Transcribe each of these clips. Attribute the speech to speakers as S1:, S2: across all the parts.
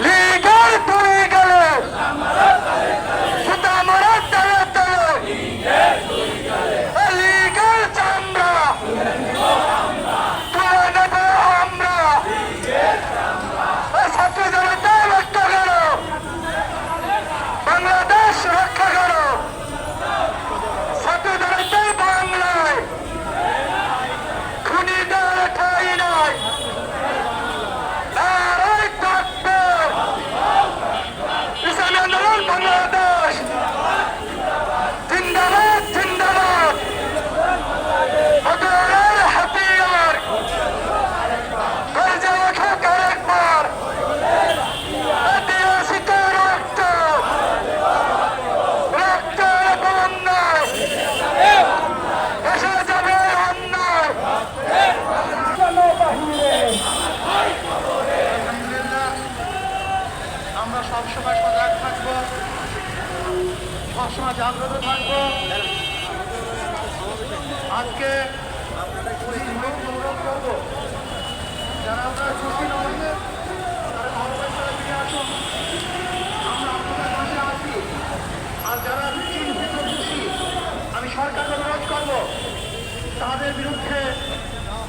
S1: লীগের দুই গেলে সুতা মারা তলে তলে লীগের চামড়া তুলে নেব আমরা। ছাত্র জনতা রক্ষা করো, বাংলাদেশ রক্ষা করো। ছাত্র জনতা বাংলায় খুনিদের ঠাঁই নাই। নারায় তাকবীর, ইসলামী আন্দোলন বাংলাদেশ জিন্দাবাদ জিন্দাবাদ। বদরের হাতিয়ার গর্জে ওঠে আরেকবার, ঐতিহাসিক রক্ত রক্তের বন্যায় এসে যাবে অন্যায়।
S2: আমরা সবসময় সজাগ থাকবো, সবসময় জাগ্রত থাকবো। আজকে অনুরোধ করবো, যারা আপনারা খুশি নয় তারা ভালোবাসা ফিরে আসুন। আমরা আপনাদের পাশে আছি। আর যারা চিন্তিত খুশি, আমি সরকারকে অনুরোধ করবো তাদের বিরুদ্ধে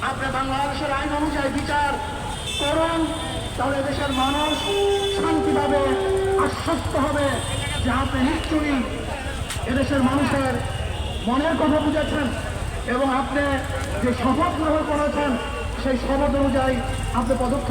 S2: আপনি বাংলাদেশের আইন অনুযায়ী বিচার করুন। তাহলে দেশের মানুষ শান্তিভাবে আশ্বস্ত হবে যে আপনি নিশ্চয়ই এদেশের মানুষের মনের কথা বুঝেছেন এবং আপনি যে শপথ গ্রহণ করেছেন সেই শপথ অনুযায়ী আপনি পদক্ষেপ